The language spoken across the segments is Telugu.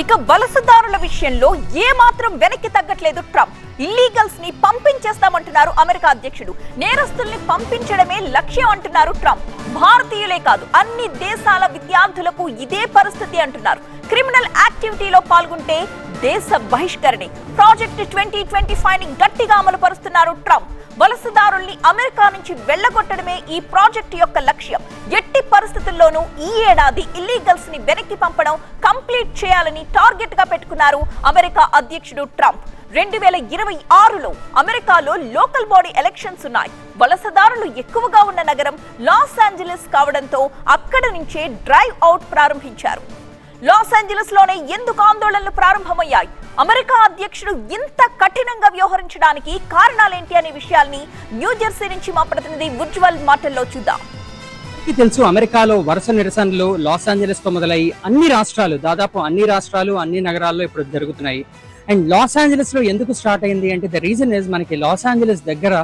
ఇక వలసదారుల విషయంలో ఏ మాత్రం వెనక్కి తగ్గట్లేదు ట్రంప్. ఇల్లీగల్స్ ని పంపించేస్తామంటున్నారు అమెరికా అధ్యక్షుడు. నేరస్తుల్ని పంపించడమే లక్ష్యం అంటున్నారు ట్రంప్. భారతీయులే కాదు అన్ని దేశాల విద్యార్థులకు ఇదే పరిస్థితి అంటున్నారు. క్రిమినల్ యాక్టివిటీలో పాల్గొంటే దేశ బహిష్కరణే. ప్రాజెక్ట్ 2025 ని గట్టిగా అమలు పరుస్తున్నారు ట్రంప్. వలసదారుల్ని అమెరికా నుంచి వెళ్లగొట్టడమే ఈ ప్రాజెక్టు యొక్క లక్ష్యం. ఎట్టి పరిస్థితుల్లోనూ ఈ ఏడాది ఇల్లీగల్స్ ని వెనక్కి పంపడం కంప్లీట్ చేయాలని టార్గెట్ గా పెట్టుకున్నారు అమెరికా అధ్యక్షుడు ట్రంప్. 2026లో అమెరికాలో లోకల్ బాడీ ఎలక్షన్స్ ఉన్నాయి. వలసదారులు ఎక్కువగా ఉన్న నగరం లాస్ ఏంజలస్ కావడంతో అక్కడ నుంచే డ్రైవ్ అవుట్ ప్రారంభించారు. లాస్ ఏంజలస్ లోనే ఎందుకు ఆందోళనలు ప్రారంభమయ్యాయి? అమెరికా అధ్యక్షుడు ఇంత కఠినంగా వ్యవహరించడానికి కారణాలేంటి అనే విషయాల్ని న్యూజెర్సీ నుంచి మా ప్రతినిధి ఉజ్వల్ మాటల్లో చూద్దాం. తెలుసు, అమెరికాలో వరుస నిరసనలు లాస్ ఏంజలస్ తో మొదలై దాదాపు అన్ని రాష్ట్రాలు అన్ని నగరాల్లో ఇప్పుడు జరుగుతున్నాయి. అండ్ లాస్ ఏంజలస్ లో ఎందుకు స్టార్ట్ అయింది అంటే ద రీజన్ ఇస్ మనకి లాస్ ఏంజలస్ దగ్గర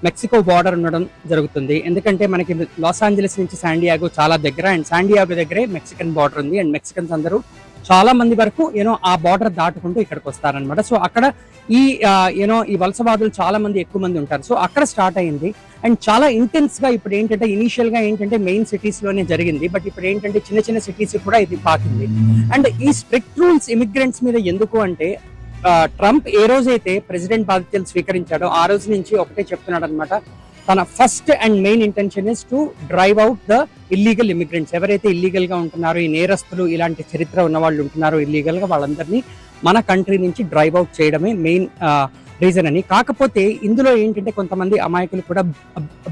మెక్సికో బార్డర్ ఉండడం జరుగుతుంది. ఎందుకంటే మనకి లాస్ ఏంజలస్ నుంచి శాండియాగో చాలా దగ్గర, అండ్ శాండియాగో దగ్గరే మెక్సికన్ బార్డర్ ఉంది. అండ్ మెక్సికన్స్ అందరూ చాలా మంది వరకు ఆ బార్డర్ దాటుకుంటూ ఇక్కడికి వస్తారనమాట. సో అక్కడ ఈ వలసవాదులు చాలా మంది ఎక్కువ మంది ఉంటారు. సో అక్కడ స్టార్ట్ అయింది. అండ్ చాలా ఇంటెన్స్ గా ఇప్పుడు ఏంటంటే ఇనీషియల్ గా మెయిన్ సిటీస్ లోనే జరిగింది. బట్ ఇప్పుడు ఏంటంటే చిన్న చిన్న సిటీస్ కూడా ఇది పాకింది. అండ్ ఈ స్ట్రిక్ట్ రూల్స్ ఇమిగ్రెంట్స్ మీద ఎందుకు అంటే ట్రంప్ ఏ రోజైతే ప్రెసిడెంట్ బాధ్యతలు స్వీకరించాడో ఆ రోజు నుంచి ఒకటే చెప్తున్నాడు అనమాట. తన first and main intention is to drive out the illegal immigrants. ఎవరైతే ఇల్లీగల్ గా ఉంటున్నారో, ఈ నేరస్తులు, ఇలాంటి చరిత్ర ఉన్న వాళ్ళు ఉంటున్నారో ఇల్లీగల్ గా, వాళ్ళందరినీ మన కంట్రీ నుంచి డ్రైవ్ అవుట్ చేయడమే మెయిన్ రీజన్ అని. కాకపోతే ఇందులో ఏంటంటే కొంతమంది అమాయకులు కూడా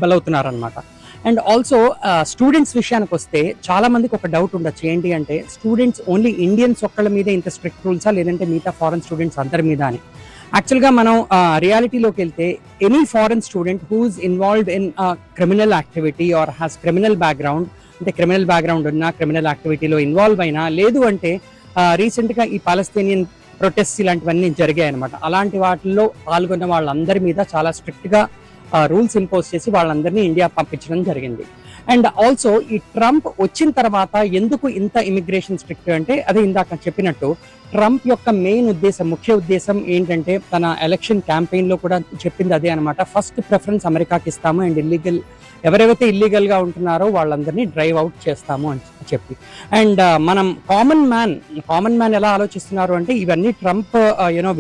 బలవుతున్నారు అనమాట. అండ్ ఆల్సో స్టూడెంట్స్ విషయానికి వస్తే చాలా మందికి ఒక డౌట్ ఉండొచ్చు. ఏంటి అంటే స్టూడెంట్స్ ఓన్లీ ఇండియన్స్ ఒక్కళ్ళ మీద ఇంత స్ట్రిక్ట్ రూల్సా, లేదంటే మిగతా ఫారెన్ స్టూడెంట్స్ అందరి మీద అని. యాక్చువల్గా మనం రియాలిటీలోకి వెళ్తే any foreign student who's involved in criminal activity or has criminal background, అంటే క్రిమినల్ బ్యాక్గ్రౌండ్ ఉన్న, క్రిమినల్ యాక్టివిటీలో ఇన్వాల్వ్ అయినా, లేదు అంటే రీసెంట్గా ఈ పాలస్తీనియన్ ప్రొటెస్ట్ ఇలాంటివన్నీ జరిగాయి అనమాట. అలాంటి వాటిల్లో పాల్గొన్న వాళ్ళందరి మీద చాలా స్ట్రిక్ట్గా రూల్స్ ఇంపోజ్ చేసి వాళ్ళందరినీ ఇండియా పంపించడం జరిగింది. అండ్ ఆల్సో ఈ ట్రంప్ వచ్చిన తర్వాత ఎందుకు ఇంత ఇమిగ్రేషన్ స్ట్రిక్ట్ అంటే అదే ఇందాక చెప్పినట్టు ట్రంప్ యొక్క ముఖ్య ఉద్దేశం ఏంటంటే తన ఎలక్షన్ క్యాంపెయిన్ లో కూడా చెప్పింది అదే అనమాట. ఫస్ట్ ప్రిఫరెన్స్ అమెరికాకి ఇస్తాము అండ్ ఎవరైతే ఇల్లీగల్ గా ఉంటున్నారో వాళ్ళందరినీ డ్రైవ్ అవుట్ చేస్తాము అని చెప్పి. అండ్ మనం కామన్ మ్యాన్ ఎలా ఆలోచిస్తున్నారు అంటే ఇవన్నీ ట్రంప్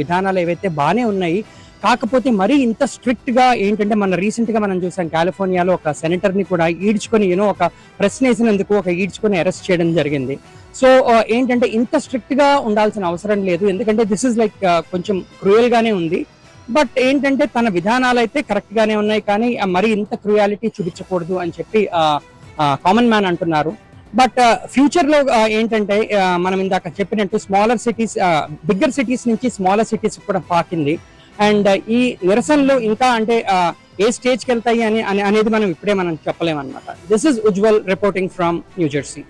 విధానాలు ఏవైతే బాగానే ఉన్నాయి, కాకపోతే మరీ ఇంత స్ట్రిక్ట్ గా ఏంటంటే రీసెంట్ గా మనం చూసాం కాలిఫోర్నియాలో ఒక సెనేటర్ ని కూడా ఈడ్చుకొని ఒక ప్రశ్న వేసినందుకు ఈడ్చుకొని అరెస్ట్ చేయడం జరిగింది. సో ఏంటంటే ఇంత స్ట్రిక్ట్ గా ఉండాల్సిన అవసరం లేదు, ఎందుకంటే దిస్ ఇస్ లైక్ కొంచెం క్రూయల్ గానే ఉంది. బట్ ఏంటంటే తన విధానాలు అయితే కరెక్ట్ గానే ఉన్నాయి, కానీ మరి ఇంత క్రూయాలిటీ చూపించకూడదు అని చెప్పి కామన్ మ్యాన్ అంటున్నారు. బట్ ఫ్యూచర్ లో ఏంటంటే మనం ఇందాక చెప్పినట్టు బిగ్గర్ సిటీస్ నుంచి స్మాలర్ సిటీస్ కూడా పాకింది. అండ్ ఈ నిరసనలు ఇంకా అంటే ఏ స్టేజ్కి వెళ్తాయి అనేది మనం ఇప్పుడే చెప్పలేమన్నమాట. This is Ujjwal reporting from New Jersey.